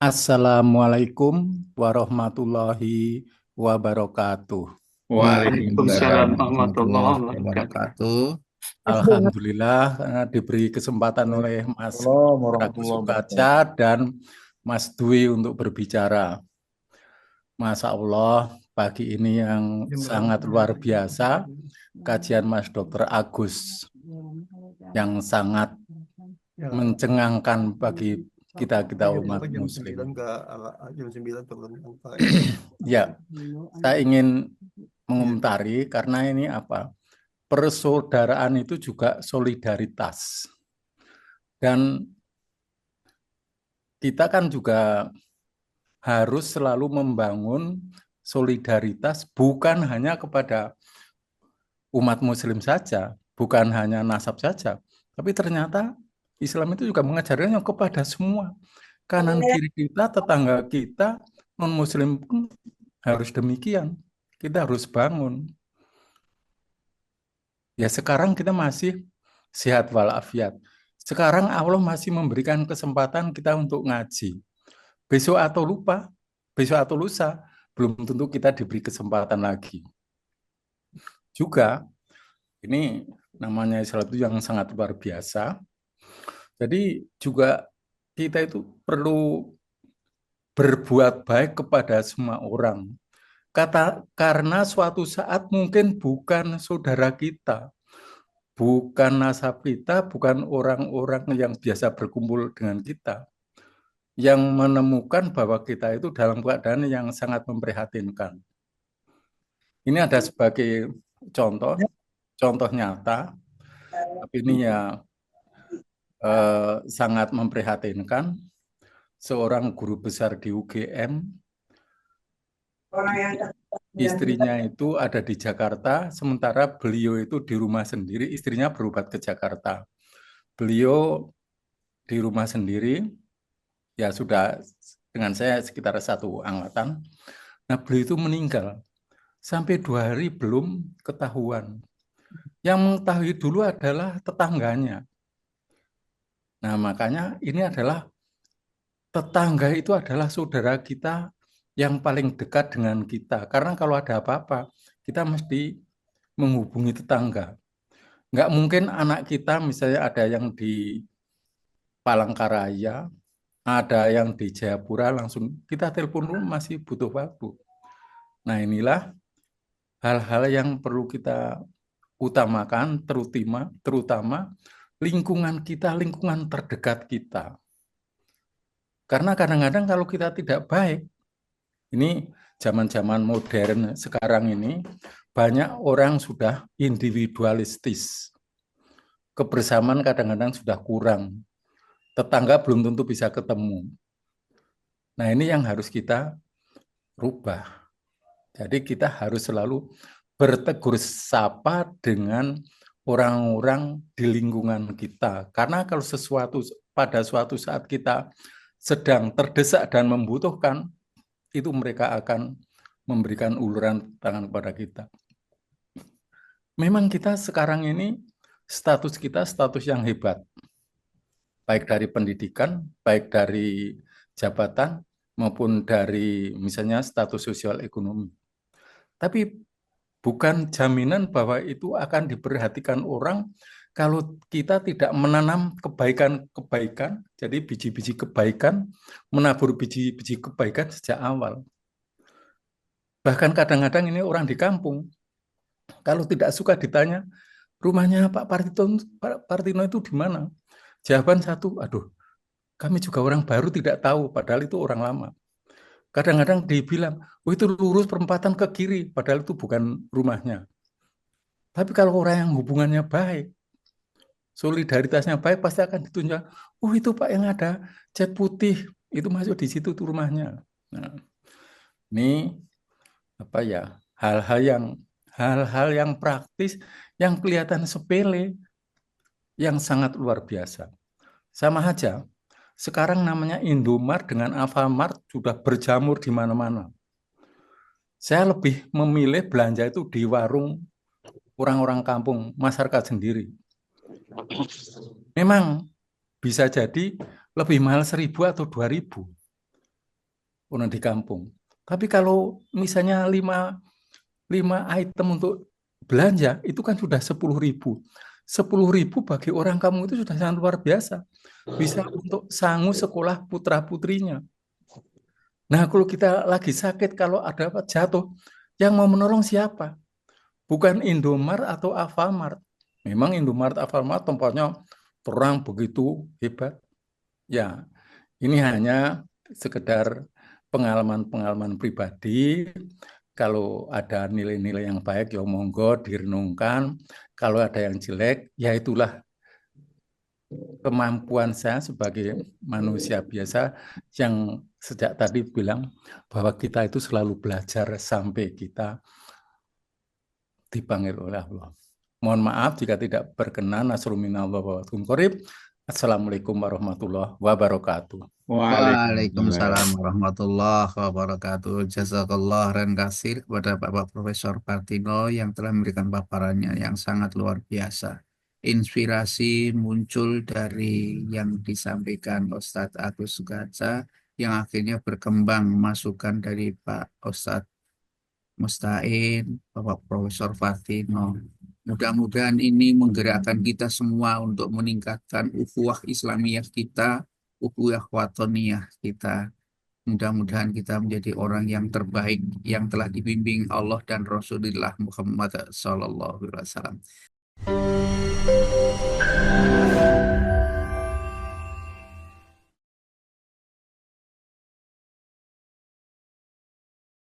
Assalamualaikum warahmatullahi wabarakatuh. Waalaikumsalam Waalaikumsalam warahmatullahi warahmatullahi wabarakatuh. wabarakatuh. Alhamdulillah diberi kesempatan oleh Mas Waalaikumsalam Agus warahmatullahi Sukaca wabarakatuh. dan Mas Dwi untuk berbicara. Masya Allah, pagi ini yang sangat luar biasa, kajian Mas Dr. Agus yang sangat mencengangkan bagi kita-kita umat Kenapa jam Muslim. 9 ke jam 9 turun angka? Ya, saya ingin Iya. mengomentari karena ini apa? Persaudaraan itu juga solidaritas. Dan kita kan juga harus selalu membangun solidaritas bukan hanya kepada umat muslim saja, bukan hanya nasab saja, tapi ternyata Islam itu juga mengajarkannya kepada semua. Kanan kiri kita, tetangga kita, non-muslim pun harus demikian. Kita harus bangun. Ya sekarang kita masih sehat walafiat. Sekarang Allah masih memberikan kesempatan kita untuk ngaji. Besok atau lupa, besok atau lusa, belum tentu kita diberi kesempatan lagi. Juga, ini namanya Islam itu yang sangat luar biasa. Jadi juga kita itu perlu berbuat baik kepada semua orang. Karena suatu saat mungkin bukan saudara kita, bukan nasab kita, bukan orang-orang yang biasa berkumpul dengan kita, yang menemukan bahwa kita itu dalam keadaan yang sangat memprihatinkan. Ini ada sebagai contoh, contoh nyata, tapi ini ya sangat memprihatinkan. Seorang guru besar di UGM, istrinya itu ada di Jakarta, sementara beliau itu di rumah sendiri, istrinya berobat ke Jakarta. Beliau di rumah sendiri, ya sudah dengan saya sekitar satu angkatan. Nah, beliau itu meninggal. Sampai 2 hari belum ketahuan. Yang mengetahui dulu adalah tetangganya. Nah, makanya ini adalah tetangga itu adalah saudara kita yang paling dekat dengan kita. Karena kalau ada apa-apa, kita mesti menghubungi tetangga. Nggak mungkin anak kita misalnya ada yang di Palangkaraya, ada yang di Jayapura, langsung kita telepon dulu masih butuh waktu. Nah inilah hal-hal yang perlu kita utamakan, terutama lingkungan kita, lingkungan terdekat kita. Karena kadang-kadang kalau kita tidak baik, ini zaman-zaman modern sekarang ini, banyak orang sudah individualistis. Kebersamaan kadang-kadang sudah kurang. Tetangga belum tentu bisa ketemu. Nah ini yang harus kita rubah. Jadi kita harus selalu bertegur sapa dengan orang-orang di lingkungan kita. Karena kalau pada suatu saat kita sedang terdesak dan membutuhkan, itu mereka akan memberikan uluran tangan kepada kita. Memang kita sekarang ini status kita status yang hebat, baik dari pendidikan, baik dari jabatan, maupun dari misalnya status sosial ekonomi. Tapi bukan jaminan bahwa itu akan diperhatikan orang kalau kita tidak menanam kebaikan-kebaikan, jadi biji-biji kebaikan, menabur biji-biji kebaikan sejak awal. Bahkan kadang-kadang ini orang di kampung, kalau tidak suka ditanya, rumahnya Pak Partino itu di mana? Jawaban satu, aduh, kami juga orang baru tidak tahu, padahal itu orang lama. Kadang-kadang dibilang, oh itu lurus perempatan ke kiri, padahal itu bukan rumahnya. Tapi kalau orang yang hubungannya baik, solidaritasnya baik, pasti akan ditunjuk. Oh itu Pak yang ada cat putih, itu masuk di situ tuh rumahnya. Nah, ini apa ya? Hal-hal yang praktis, yang kelihatan sepele, yang sangat luar biasa. Sama aja, sekarang namanya Indomart dengan Alfamart sudah berjamur di mana-mana. Saya lebih memilih belanja itu di warung orang-orang kampung, masyarakat sendiri. Memang bisa jadi lebih mahal 1.000 atau 2.000. orang di kampung. Tapi kalau misalnya 5 item untuk belanja, itu kan sudah 10.000. 10.000 bagi orang kampung itu sudah sangat luar biasa. Bisa untuk sangu sekolah putra-putrinya. Nah, kalau kita lagi sakit, kalau ada apa jatuh, yang mau menolong siapa? Bukan Indomart atau Alfamart. Memang Indomart, Alfamart tempatnya terang begitu hebat. Ya, ini hanya sekedar pengalaman-pengalaman pribadi. Kalau ada nilai-nilai yang baik, ya monggo direnungkan. Kalau ada yang jelek, ya itulah kemampuan saya sebagai manusia biasa yang sejak tadi bilang bahwa kita itu selalu belajar sampai kita dipanggil oleh Allah. Mohon maaf jika tidak berkenan. Nasrul minallah wa barakatuh. Assalamualaikum warahmatullahi wabarakatuh. Waalaikumsalam warahmatullahi wabarakatuh. Jazakallah khairan katsir kepada Bapak Profesor Partino yang telah memberikan paparannya yang sangat luar biasa. Inspirasi muncul dari yang disampaikan Ustadz Agus Gaza yang akhirnya berkembang masukan dari Pak Ustadz Mustain, Bapak Profesor Partino. Mudah-mudahan ini menggerakkan kita semua untuk meningkatkan ukhuwah Islamiyah kita, ukhuwah watoniyah kita. Mudah-mudahan kita menjadi orang yang terbaik yang telah dibimbing Allah dan Rasulullah Muhammad SAW.